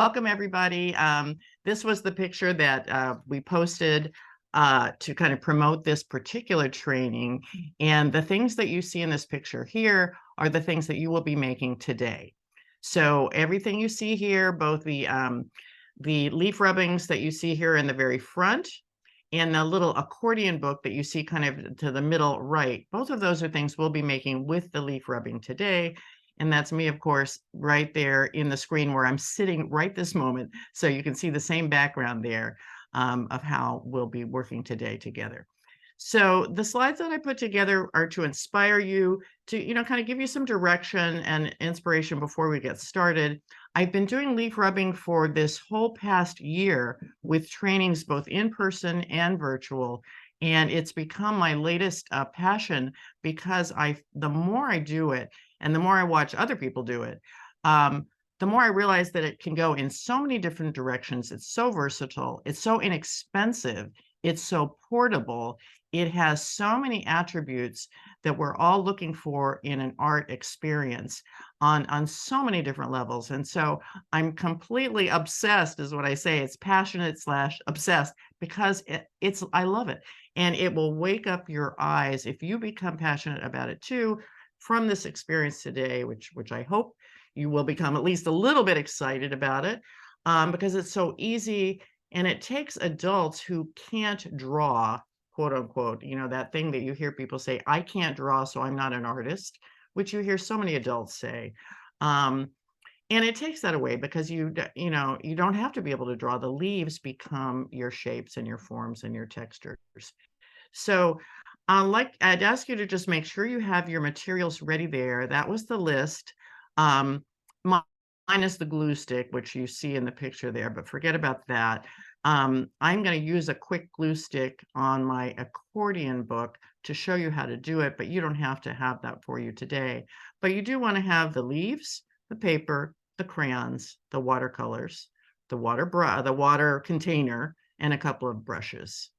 Welcome, everybody. This was the picture that we posted to kind of promote this particular training. And the things that you see in this picture here are the things that you will be making today. So everything you see here, both the leaf rubbings that you see here in the very front and the little accordion book that you see kind of to the middle right, both of those are things we'll be making with the leaf rubbing today. And that's me, of course, right there in the screen where I'm sitting right this moment. So you can see the same background there of how we'll be working today together. So the slides that I put together are to inspire you to, kind of give you some direction and inspiration before we get started. I've been doing leaf rubbing for this whole past year with trainings both in person and virtual. And it's become my latest passion because the more I do it, and the more I watch other people do it, the more I realize that it can go in so many different directions. It's so versatile. It's so inexpensive. It's so portable. It has so many attributes that we're all looking for in an art experience on so many different levels. And so I'm completely obsessed, is what I say. It's passionate / obsessed because I love it. And it will wake up your eyes if you become passionate about it too, from this experience today, which I hope you will become at least a little bit excited about it, because it's so easy and it takes adults who can't draw, quote unquote, that thing that you hear people say, I can't draw, so I'm not an artist, which you hear so many adults say. And it takes that away because you don't have to be able to draw. The leaves become your shapes and your forms and your textures. So I'd ask you to just make sure you have your materials ready there. That was the list, minus the glue stick, which you see in the picture there, but forget about that. I'm going to use a quick glue stick on my accordion book to show you how to do it, but you don't have to have that for you today. But you do want to have the leaves, the paper, the crayons, the watercolors, the water container, and a couple of brushes.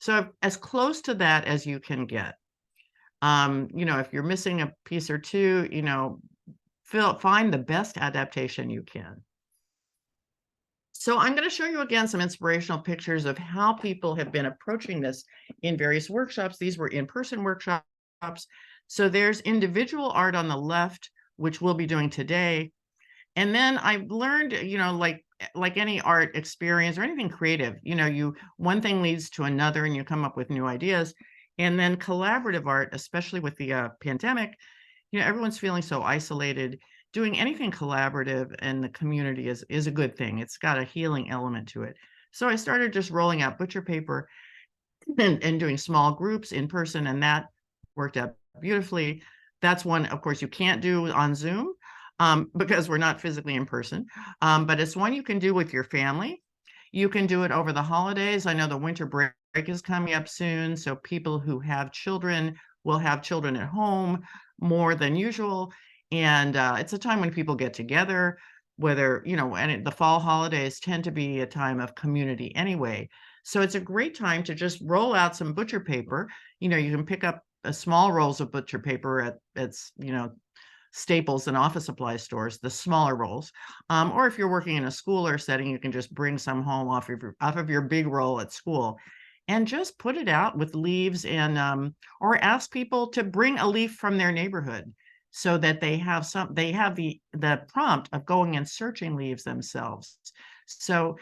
So as close to that as you can get. If you're missing a piece or two, find the best adaptation you can. So I'm going to show you again some inspirational pictures of how people have been approaching this in various workshops. These were in-person workshops. So there's individual art on the left, which we'll be doing today. And then I've learned, like any art experience or anything creative, one thing leads to another and you come up with new ideas. And then collaborative art, especially with the pandemic, everyone's feeling so isolated. Doing anything collaborative in the community is a good thing. It's got a healing element to it. So I started just rolling out butcher paper and doing small groups in person, and that worked out beautifully. That's one, of course, you can't do on Zoom because we're not physically in person, but it's one you can do with your family. You can do it over the holidays. I know the winter break is coming up soon, so people who have children will have children at home more than usual. And it's a time when people get together, and the fall holidays tend to be a time of community anyway. So it's a great time to just roll out some butcher paper. You can pick up small rolls of butcher paper at Staples and office supply stores, the smaller rolls. Or if you're working in a school or setting, you can just bring some home off of your big roll at school and just put it out with leaves or ask people to bring a leaf from their neighborhood so that they have the prompt of going and searching leaves themselves. So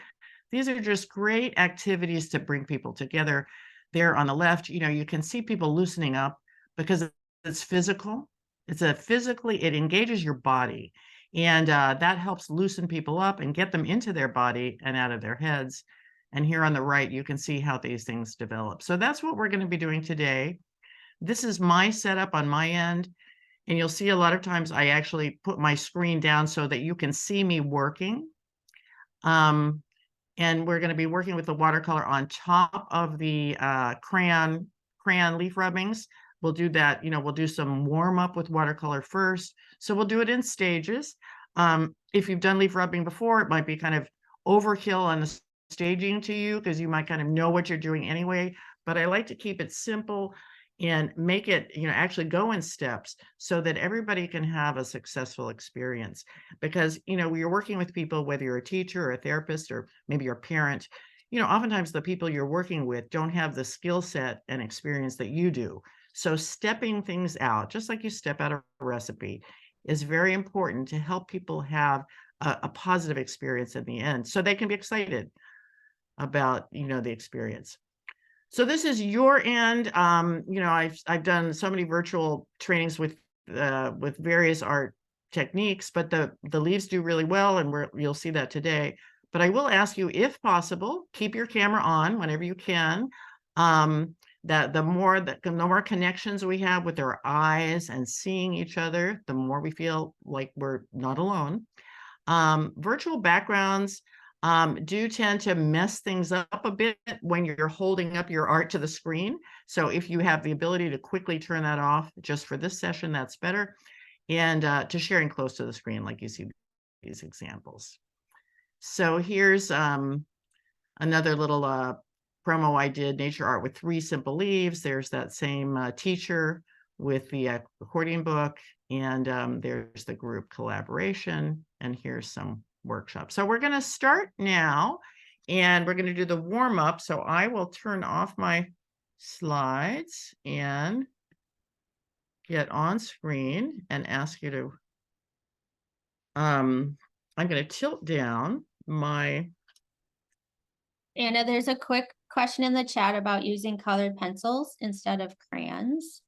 these are just great activities to bring people together. There on the left, you can see people loosening up because it's physical. It engages your body, and that helps loosen people up and get them into their body and out of their heads. And here on the right, you can see how these things develop. So that's what we're going to be doing today. This is my setup on my end. And you'll see a lot of times I actually put my screen down so that you can see me working. And we're going to be working with the watercolor on top of the crayon leaf rubbings. We'll do that, we'll do some warm up with watercolor first. So we'll do it in stages. If you've done leaf rubbing before, it might be kind of overkill on the staging to you because you might kind of know what you're doing anyway. But I like to keep it simple and make it, actually go in steps so that everybody can have a successful experience. Because, you're working with people, whether you're a teacher or a therapist, or maybe you're a parent, oftentimes the people you're working with don't have the skill set and experience that you do. So stepping things out, just like you step out a recipe, is very important to help people have a positive experience in the end, so they can be excited about, the experience. So this is your end. I've done so many virtual trainings with various art techniques, but the leaves do really well, and you'll see that today. But I will ask you, if possible, keep your camera on whenever you can. That the more connections we have with our eyes and seeing each other, the more we feel like we're not alone. Virtual backgrounds do tend to mess things up a bit when you're holding up your art to the screen. So if you have the ability to quickly turn that off just for this session, that's better. And to sharing close to the screen, like you see these examples. So here's another little promo I did, nature art with 3 simple leaves. There's that same teacher with the accordion book, and there's the group collaboration, and here's some workshops. So we're going to start now, and we're going to do the warm-up. So I will turn off my slides and get on screen and ask you to I'm going to tilt down my Anna, there's a quick question in the chat about using colored pencils instead of crayons.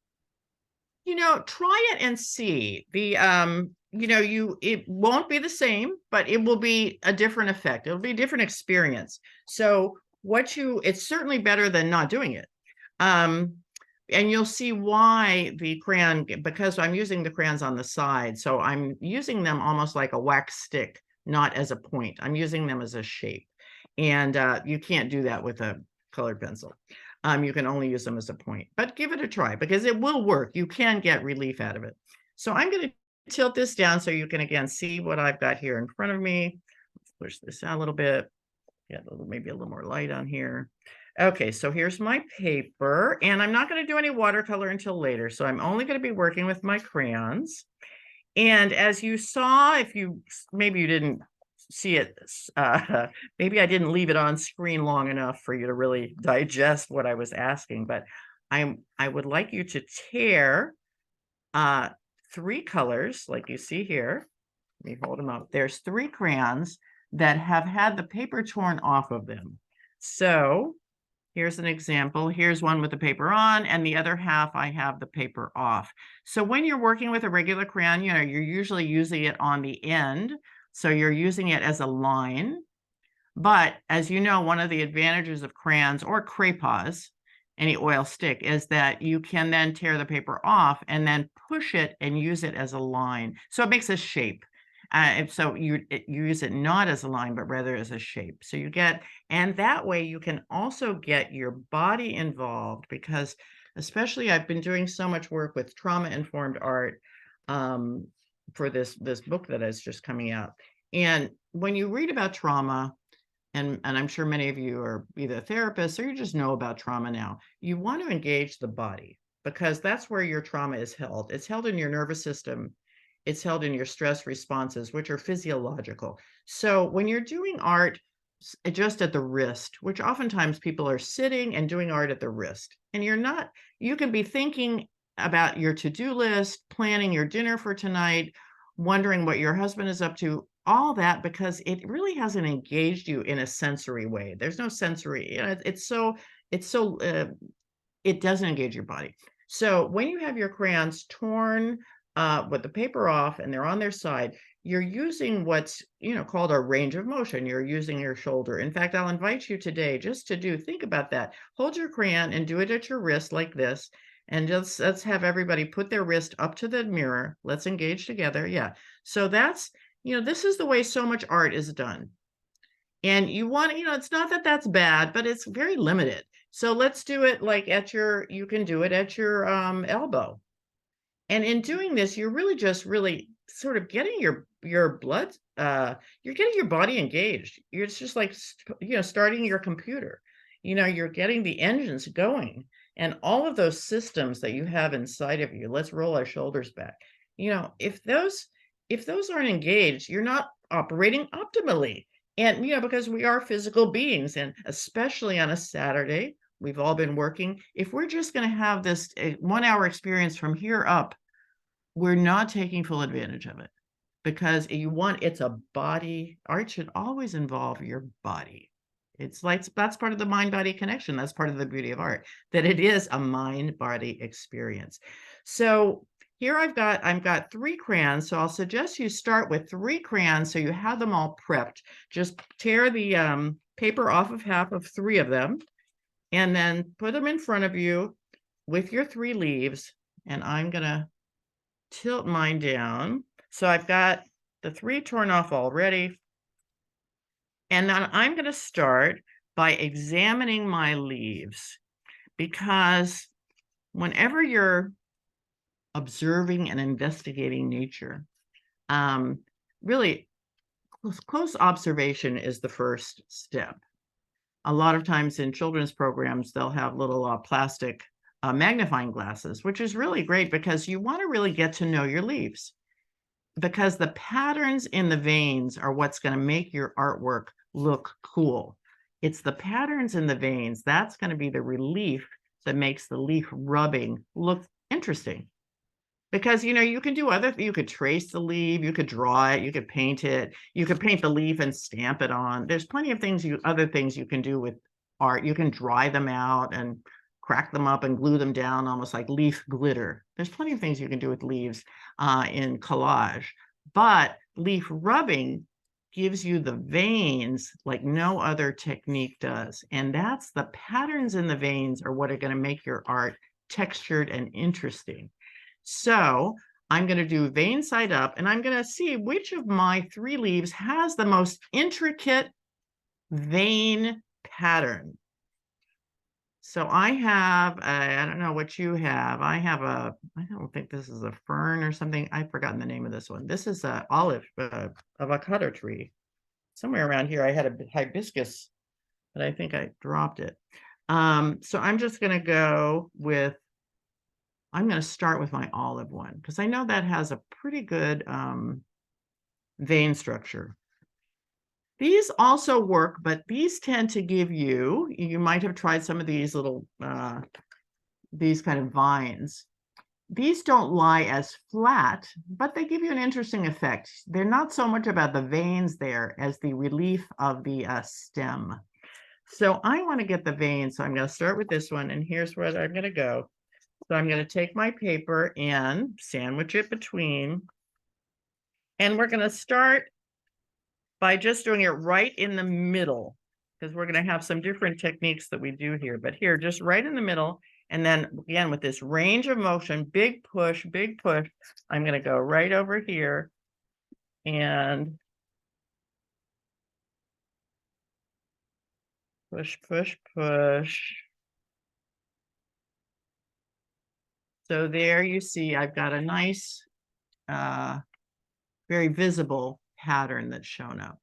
Try it and see. It won't be the same, but it will be a different effect. It'll be a different experience. So it's certainly better than not doing it. And you'll see why the crayon, because I'm using the crayons on the side. So I'm using them almost like a wax stick, not as a point. I'm using them as a shape. And you can't do that with a colored pencil. You can only use them as a point, but give it a try because it will work. You can get relief out of it. So I'm going to tilt this down so you can again see what I've got here in front of me. Let's push this out a little bit. Get maybe a little more light on here. Okay, so here's my paper, and I'm not going to do any watercolor until later. So I'm only going to be working with my crayons. And as you saw, maybe you didn't see it, maybe I didn't leave it on screen long enough for you to really digest what I was asking, but I would like you to tear 3 colors like you see here. Let me hold them up. There's 3 crayons that have had the paper torn off of them. So here's an example. Here's one with the paper on, and the other half I have the paper off. So when you're working with a regular crayon, you're usually using it on the end. So you're using it as a line. But as you know, one of the advantages of crayons or crayons, any oil stick, is that you can then tear the paper off and then push it and use it as a line. So it makes a shape. So you use it not as a line, but rather as a shape. So and that way you can also get your body involved, because especially I've been doing so much work with trauma-informed art for this book that is just coming out. And when you read about trauma, and I'm sure many of you are either therapists or you just know about trauma now, you want to engage the body because that's where your trauma is held. It's held in your nervous system. It's held in your stress responses, which are physiological. So when you're doing art just at the wrist, which oftentimes people are sitting and doing art at the wrist, and you can be thinking about your to-do list, planning your dinner for tonight, wondering what your husband is up to, all that, because it really hasn't engaged you in a sensory way. There's no sensory, it doesn't engage your body. So when you have your crayons torn with the paper off and they're on their side, you're using what's called a range of motion. You're using your shoulder. In fact, I'll invite you today just to think about that. Hold your crayon and do it at your wrist like this. And just let's have everybody put their wrist up to the mirror. Let's engage together. Yeah. So that's, this is the way so much art is done. And you want, it's not that that's bad, but it's very limited. So let's do it like you can do it at your elbow. And in doing this, you're really just sort of getting your blood, you're getting your body engaged. It's just like, starting your computer, you're getting the engines going. And all of those systems that you have inside of you, let's roll our shoulders back. If those aren't engaged, you're not operating optimally. And because we are physical beings, and especially on a Saturday, we've all been working. If we're just going to have this 1 hour experience from here up, we're not taking full advantage of it, because it's a body. Art should always involve your body. It's like, that's part of the mind-body connection. That's part of the beauty of art, that it is a mind-body experience. So here I've got 3 crayons. So I'll suggest you start with 3 crayons so you have them all prepped. Just tear the paper off of half of 3 of them, and then put them in front of you with your 3 leaves. And I'm gonna tilt mine down. So I've got the 3 torn off already. And then I'm going to start by examining my leaves, because whenever you're observing and investigating nature, really close observation is the first step. A lot of times in children's programs, they'll have little plastic magnifying glasses, which is really great because you want to really get to know your leaves, because the patterns in the veins are what's going to make your artwork look cool. It's the patterns in the veins that's going to be the relief that makes the leaf rubbing look interesting. Because you can do you could trace the leaf, you could draw it, you could paint it, you could paint the leaf and stamp it on. There's plenty of other things you can do with art. You can dry them out and crack them up and glue them down, almost like leaf glitter. There's plenty of things you can do with leaves in collage, but leaf rubbing gives you the veins like no other technique does. And that's the patterns in the veins are what are going to make your art textured and interesting. So I'm going to do vein side up, and I'm going to see which of my 3 leaves has the most intricate vein pattern. So I have, I don't know what you have. I don't think this is a fern or something. I've forgotten the name of this one. This is an olive, avocado tree. Somewhere around here, I had a hibiscus, but I think I dropped it. So I'm just going to I'm going to start with my olive one, because I know that has a pretty good vein structure. These also work, but these tend to give you might have tried some of these little, these kind of vines. These don't lie as flat, but they give you an interesting effect. They're not so much about the veins there as the relief of the stem. So I want to get the veins. So I'm going to start with this one, and here's where I'm going to go. So I'm going to take my paper and sandwich it between, and we're going to start by just doing it right in the middle, because we're going to have some different techniques that we do here. But here, just right in the middle, and then again with this range of motion, big push, I'm going to go right over here and push, push, push. So there you see, I've got a nice, very visible pattern that's shown up.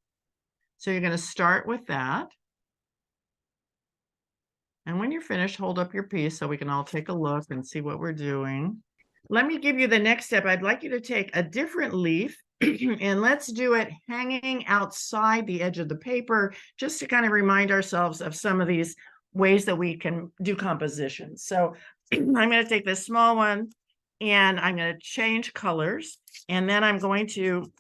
So you're going to start with that. And when you're finished, hold up your piece so we can all take a look and see what we're doing. Let me give you the next step. I'd like you to take a different leaf and let's do it hanging outside the edge of the paper, just to kind of remind ourselves of some of these ways that we can do composition. So I'm going to take this small one and I'm going to change colors. And then I'm going to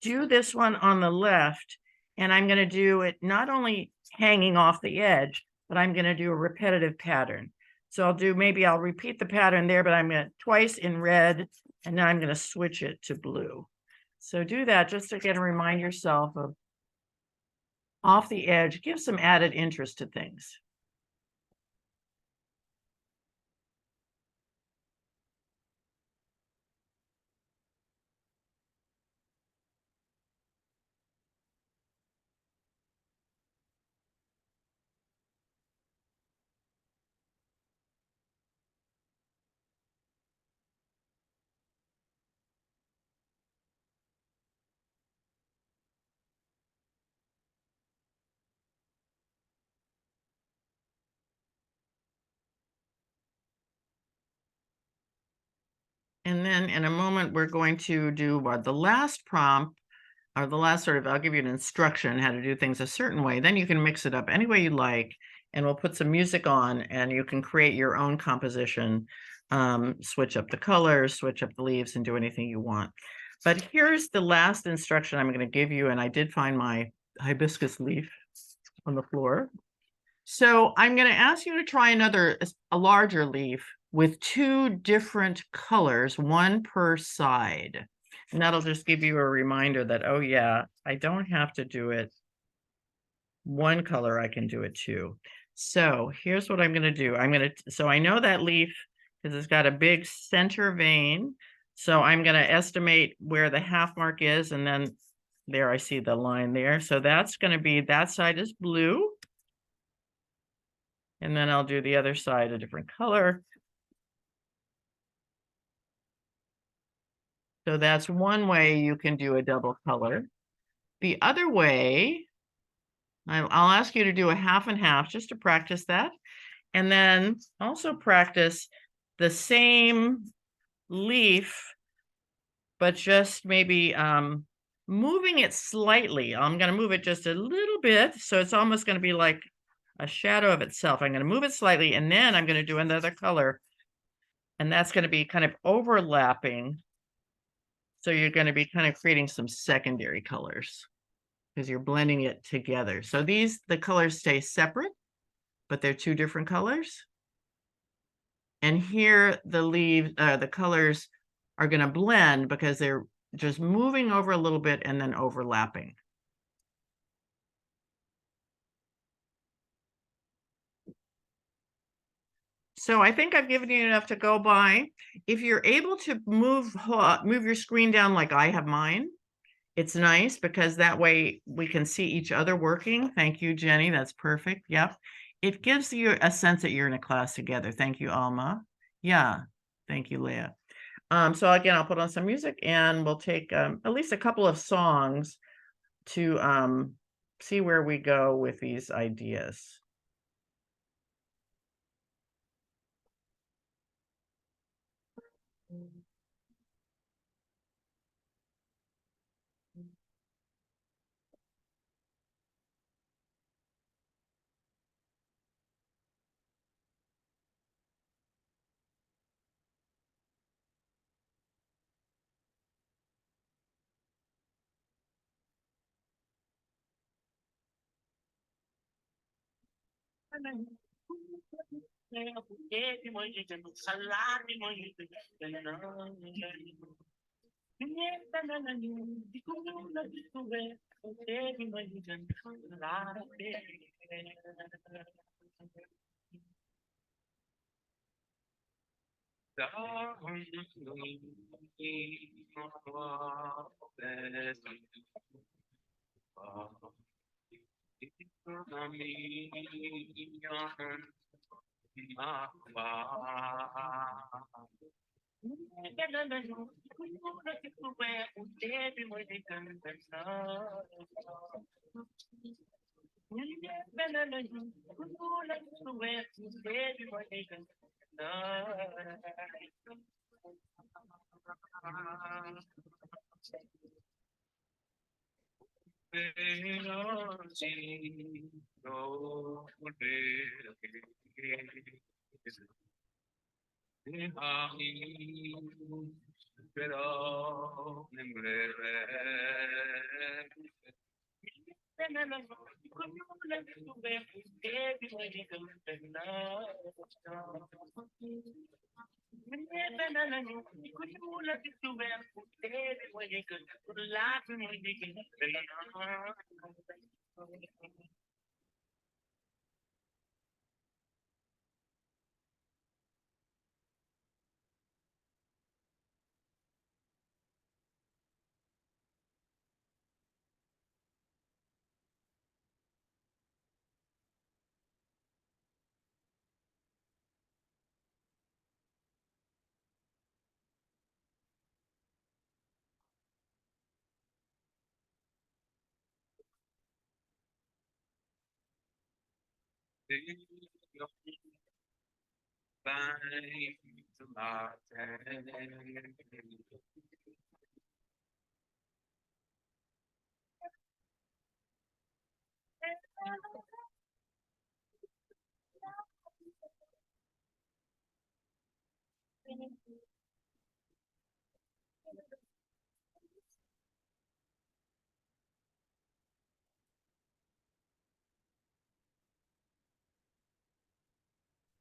do this one on the left, and I'm going to do it not only hanging off the edge, but I'm going to do a repetitive pattern. So I'll repeat the pattern there, but I'm going to twice in red, and then I'm going to switch it to blue. So do that just to again remind yourself of off the edge, give some added interest to things. And then in a moment, we're going to do the last prompt, or the last sort of, I'll give you an instruction how to do things a certain way. Then you can mix it up any way you like, and we'll put some music on, and you can create your own composition, switch up the colors, switch up the leaves, and do anything you want. But here's the last instruction I'm going to give you, and I did find my hibiscus leaf on the floor. So I'm going to ask you to try a larger leaf with 2 different colors, one per side. And that'll just give you a reminder that, oh yeah, I don't have to do it one color, I can do it 2. So here's what I'm going to do. So I know that leaf because it's got a big center vein. So I'm going to estimate where the half mark is, and then there I see the line there. So that's going to be, that side is blue. And then I'll do the other side a different color. So that's one way you can do a double color. The other way, I'll ask you to do a half and half just to practice that. And then also practice the same leaf, but just maybe moving it slightly. I'm going to move it just a little bit. So it's almost going to be like a shadow of itself. I'm going to move it slightly, and then I'm going to do another color. And that's going to be kind of overlapping. So you're going to be kind of creating some secondary colors because you're blending it together. So the colors stay separate, but they're 2 different colors. And here the colors are going to blend because they're just moving over a little bit and then overlapping. So I think I've given you enough to go by. If you're able to move your screen down like I have mine, it's nice because that way we can see each other working. Thank you, Jenny. That's perfect. Yep. It gives you a sense that you're in a class together. Thank you, Alma. Yeah. Thank you, Leah. So again, I'll put on some music and we'll take at least a couple of songs to see where we go with these ideas.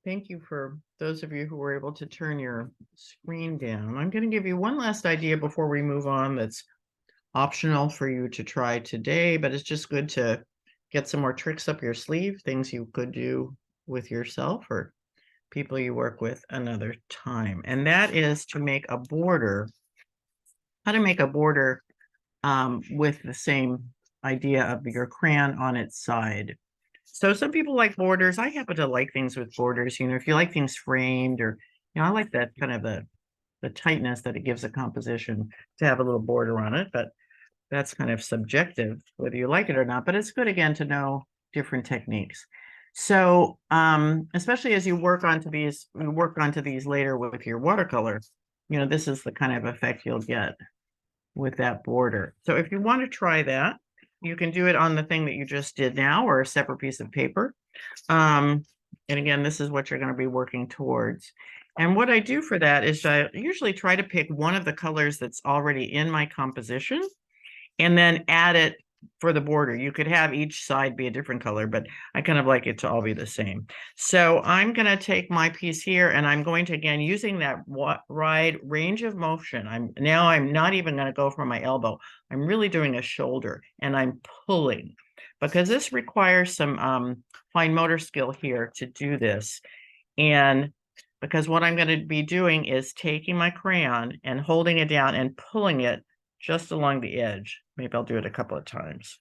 Thank you for those of you who were able to turn your screen down. I'm going to give you one last idea before we move on that's optional for you to try today, but it's just good to get some more tricks up your sleeve, things you could do with yourself or people you work with another time. And that is to make a border, how to make a border with the same idea of your crayon on its side. So some people like borders. I happen to like things with borders. You know, if you like things framed or, you know, I like that kind of the tightness that it gives a composition to have a little border on it, but that's kind of subjective, whether you like it or not, but it's good again to know different techniques. So especially as you work onto these later with your watercolor, you know, this is the kind of effect you'll get with that border. So if you want to try that, you can do it on the thing that you just did now or a separate piece of paper. And again, this is what you're going to be working towards. And what I do for that is I usually try to pick one of the colors that's already in my composition and then add it for the border. You could have each side be a different color, but I kind of like it to all be the same. So I'm going to take my piece here and I'm going to, again, using that wide range of motion. I'm not even going to go for my elbow. I'm really doing a shoulder and I'm pulling because this requires some fine motor skill here to do this. And because what I'm going to be doing is taking my crayon and holding it down and pulling it just along the edge. Maybe I'll do it a couple of times.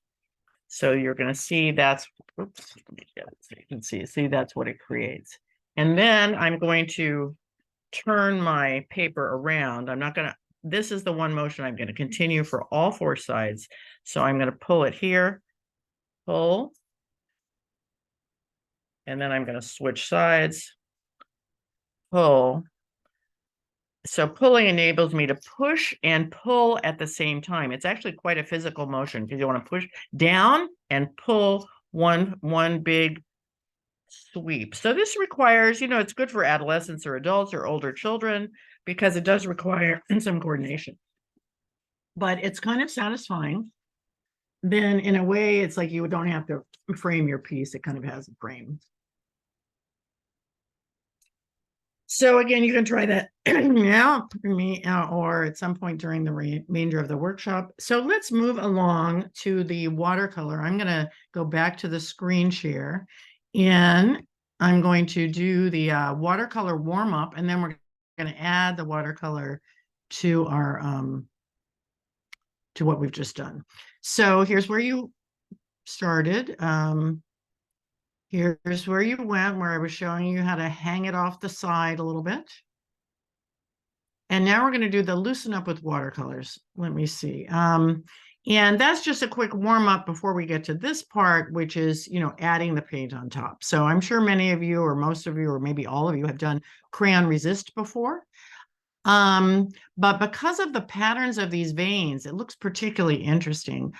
So you're going to see that's, oops, so you can see that's what it creates. And then I'm going to turn my paper around. I'm not going to, this is the one motion I'm going to continue for all four sides. So I'm going to pull it here, pull, and then I'm going to switch sides, pull. So pulling enables me to push and pull at the same time. It's actually quite a physical motion because you want to push down and pull one big sweep. So this requires, you know, it's good for adolescents or adults or older children because it does require some coordination. But it's kind of satisfying. Then in a way, it's like you don't have to frame your piece. It kind of has a frame. So again, you can try that now or at some point during the remainder of the workshop. So let's move along to the watercolor. I'm going to go back to the screen share and I'm going to do the watercolor warm up, and then we're going to add the watercolor to our to what we've just done. So here's where you started. Here's where you went, where I was showing you how to hang it off the side a little bit. And now we're going to do the loosen up with watercolors. Let me see. And that's just a quick warm up before we get to this part, which is, you know, adding the paint on top. So I'm sure many of you or most of you or maybe all of you have done crayon resist before. But because of the patterns of these veins, it looks particularly interesting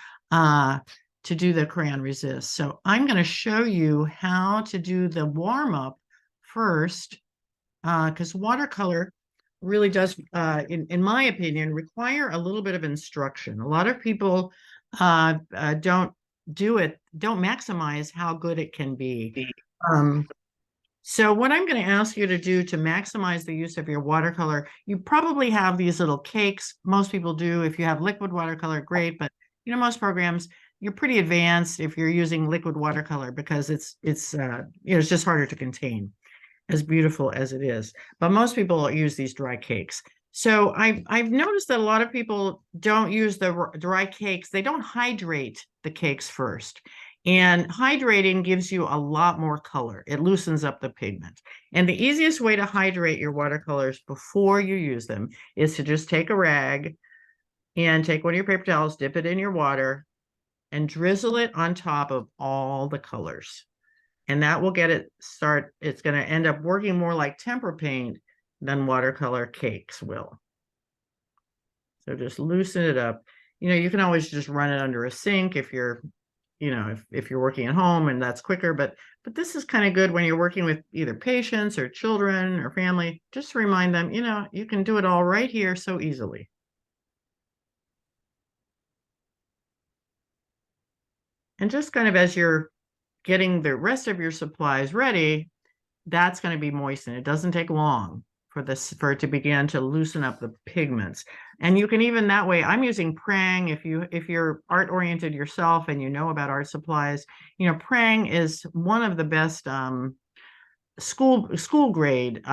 to do the crayon resist. So I'm going to show you how to do the warm up first, because watercolor really does, in my opinion, require a little bit of instruction. A lot of people don't maximize how good it can be. So what I'm going to ask you to do to maximize the use of your watercolor, you probably have these little cakes. Most people do. If you have liquid watercolor, great. But, you know, most programs, you're pretty advanced if you're using liquid watercolor because it's just harder to contain, as beautiful as it is. But most people use these dry cakes. So I've noticed that a lot of people don't use the dry cakes. They don't hydrate the cakes first. And hydrating gives you a lot more color. It loosens up the pigment. And the easiest way to hydrate your watercolors before you use them is to just take a rag and take one of your paper towels, dip it in your water, and drizzle it on top of all the colors. And that will get it start. It's going to end up working more like tempera paint than watercolor cakes will. So just loosen it up. You can always just run it under a sink if you're, if you're working at home and that's quicker, but this is kind of good when you're working with either patients or children or family, just to remind them, you can do it all right here so easily. And just kind of as you're getting the rest of your supplies ready, that's going to be moistened. It doesn't take long for it to begin to loosen up the pigments. And you can even that way, I'm using Prang. If you're art oriented yourself and you know about art supplies, Prang is one of the best school grade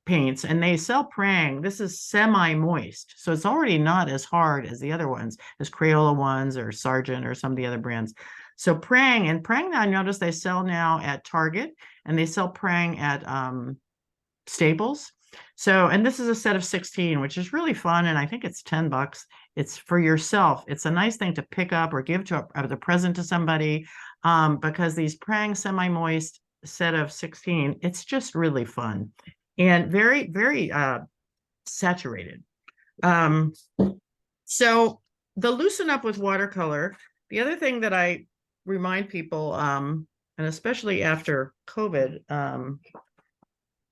paints, and they sell Prang. This is semi-moist, so it's already not as hard as the other ones, as Crayola ones or Sargent or some of the other brands. So Prang I noticed they sell now at Target, and they sell Prang at Staples. So, and this is a set of 16, which is really fun, and I think it's $10. It's for yourself. It's a nice thing to pick up or give to as a present to somebody, because these Prang semi-moist set of 16, it's just really fun and very, very saturated. So the loosen up with watercolor, the other thing that I remind people, and especially after COVID,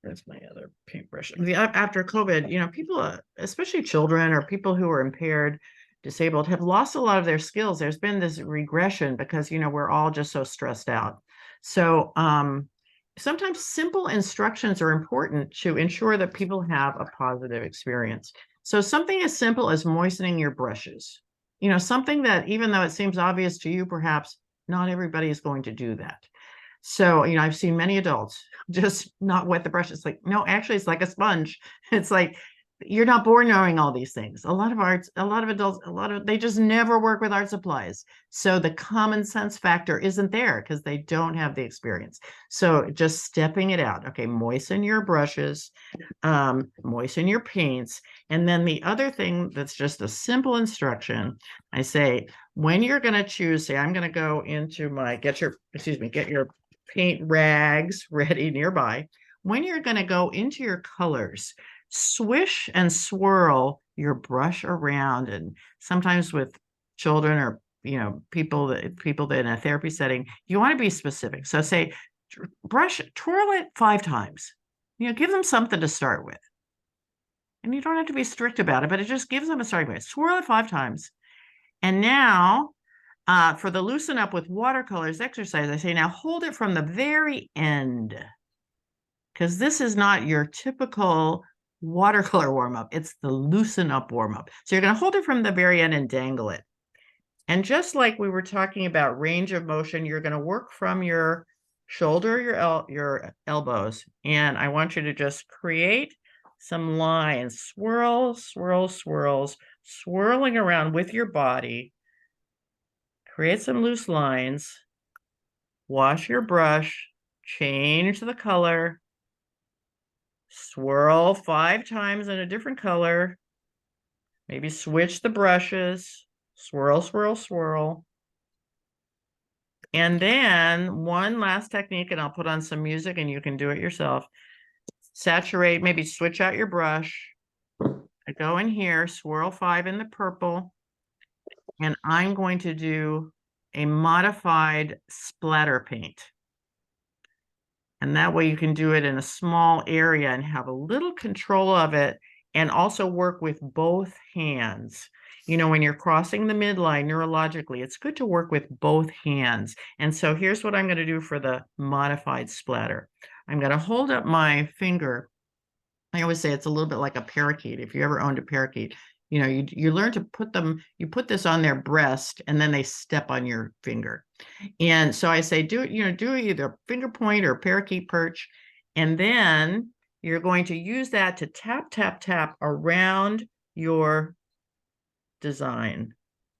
that's my other paintbrush. After COVID, people, especially children or people who are impaired, disabled, have lost a lot of their skills. There's been this regression because, we're all just so stressed out. So sometimes simple instructions are important to ensure that people have a positive experience. So something as simple as moistening your brushes, something that even though it seems obvious to you, perhaps not everybody is going to do that. So, I've seen many adults just not wet the brush. It's like, no, actually, it's like a sponge. It's like, you're not born knowing all these things. A lot of adults, they just never work with art supplies. So the common sense factor isn't there because they don't have the experience. So just stepping it out. Okay, moisten your brushes, moisten your paints. And then the other thing that's just a simple instruction, I say, when you're going to choose, say, I'm going to go into get your paint rags ready nearby. When you're going to go into your colors, swish and swirl your brush around. And sometimes with children or people that in a therapy setting, you want to be specific. So say twirl it 5 times. Give them something to start with. And you don't have to be strict about it, but it just gives them a starting point. Swirl it 5 times. And now for the loosen up with watercolors exercise, I say now hold it from the very end, because this is not your typical watercolor warm-up. It's the loosen up warm-up. So you're going to hold it from the very end and dangle it. And just like we were talking about range of motion, you're going to work from your shoulder, your elbows. And I want you to just create some lines, swirl, swirl, swirls, swirling around with your body. Create some loose lines. Wash your brush, change the color, swirl 5 times in a different color, maybe switch the brushes, swirl, swirl, swirl. And then one last technique, and I'll put on some music and you can do it yourself. Saturate, maybe switch out your brush. I go in here, swirl 5 in the purple, and I'm going to do a modified splatter paint. And that way you can do it in a small area and have a little control of it, and also work with both hands. When you're crossing the midline neurologically, it's good to work with both hands. And so here's what I'm going to do for the modified splatter. I'm going to hold up my finger. I always say it's a little bit like a parakeet. If you ever owned a parakeet, you learn to you put this on their breast and then they step on your finger. And so I say, do either finger point or parakeet perch. And then you're going to use that to tap, tap, tap around your design.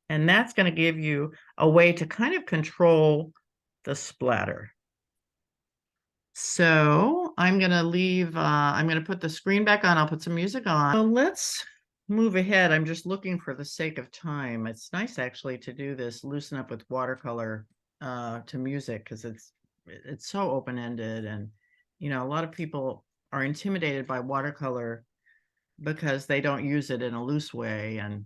And that's going to give you a way to kind of control the splatter. So I'm going to put the screen back on. I'll put some music on. So let's move ahead. I'm just looking for the sake of time. It's nice actually to do this loosen up with watercolor to music, because it's it's so open-ended, and a lot of people are intimidated by watercolor because they don't use it in a loose way, and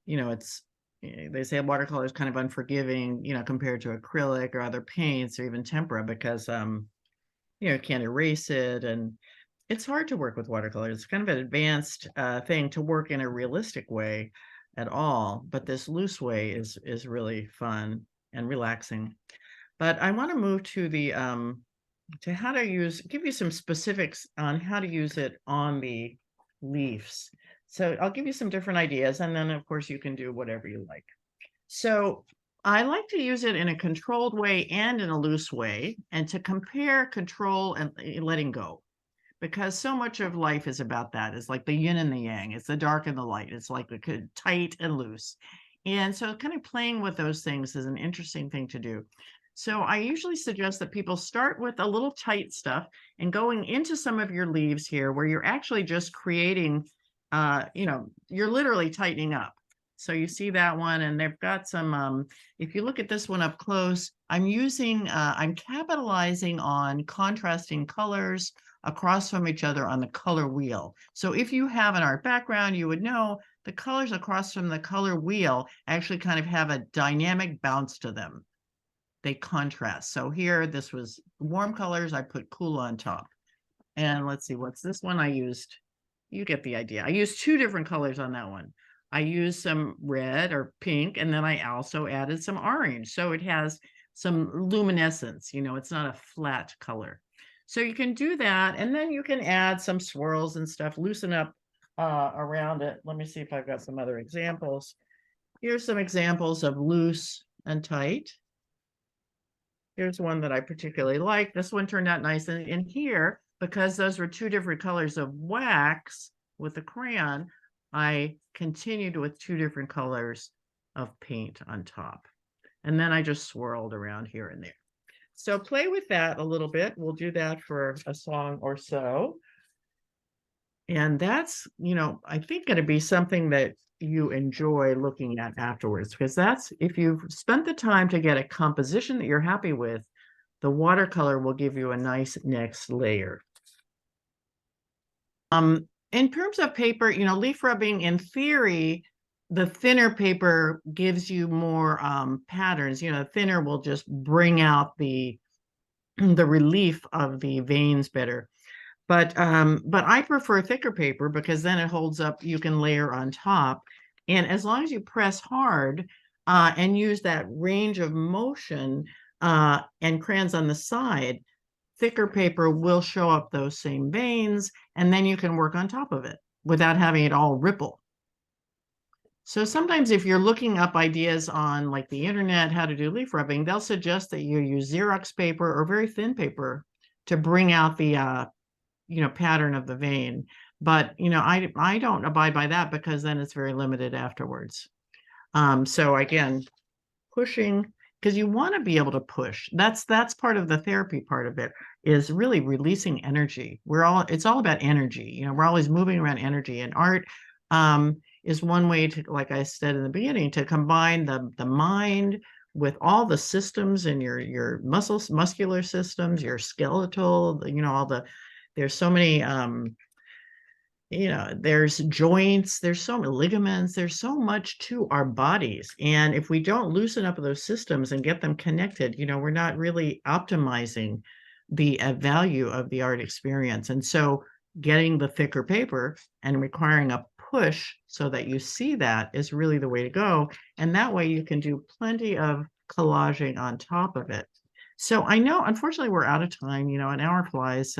it's they say watercolor is kind of unforgiving, compared to acrylic or other paints or even tempera, because you can't erase it, and it's hard to work with watercolor. It's kind of an advanced thing to work in a realistic way at all, but this loose way is really fun and relaxing. But I want to move to the to how to give you some specifics on how to use it on the leaves. So I'll give you some different ideas, and then of course you can do whatever you like. So I like to use it in a controlled way and in a loose way, and to compare control and letting go, because so much of life is about that. It's like the yin and the yang. It's the dark and the light. It's like the tight and loose. And so kind of playing with those things is an interesting thing to do. So I usually suggest that people start with a little tight stuff and going into some of your leaves here where you're actually just creating, you're literally tightening up. So you see that one, and they've got some, if you look at this one up close, I'm capitalizing on contrasting colors across from each other on the color wheel. So if you have an art background, you would know the colors across from the color wheel actually kind of have a dynamic bounce to them. They contrast. So here, this was warm colors. I put cool on top. And let's see, what's this one I used? You get the idea. I used two different colors on that one. I used some red or pink, and then I also added some orange. So it has some luminescence, it's not a flat color. So you can do that, and then you can add some swirls and stuff, loosen up around it. Let me see if I've got some other examples. Here's some examples of loose and tight. Here's one that I particularly like. This one turned out nice. And in here, because those were two different colors of wax with the crayon, I continued with two different colors of paint on top. And then I just swirled around here and there. So play with that a little bit. We'll do that for a song or so. And that's, I think going to be something that you enjoy looking at afterwards, because that's, if you've spent the time to get a composition that you're happy with, the watercolor will give you a nice next layer. In terms of paper, leaf rubbing, in theory, the thinner paper gives you more patterns. Thinner will just bring out the relief of the veins better. But I prefer thicker paper because then it holds up, you can layer on top. And as long as you press hard and use that range of motion and crayons on the side, thicker paper will show up those same veins, and then you can work on top of it without having it all ripple. So sometimes if you're looking up ideas on like the internet, how to do leaf rubbing, they'll suggest that you use Xerox paper or very thin paper to bring out the pattern of the vein. But I don't abide by that, because then it's very limited afterwards. So again, pushing, because you want to be able to push. That's part of the therapy part of it, is really releasing energy. It's all about energy. We're always moving around energy, and art is one way to, like I said in the beginning, to combine the mind with all the systems in your muscular systems, your skeletal, there's so many, there's joints, there's so many ligaments, there's so much to our bodies. And if we don't loosen up those systems and get them connected, we're not really optimizing the value of the art experience. And so getting the thicker paper and requiring a push so that you see that is really the way to go. And that way you can do plenty of collaging on top of it. So I know, unfortunately, we're out of time, an hour flies.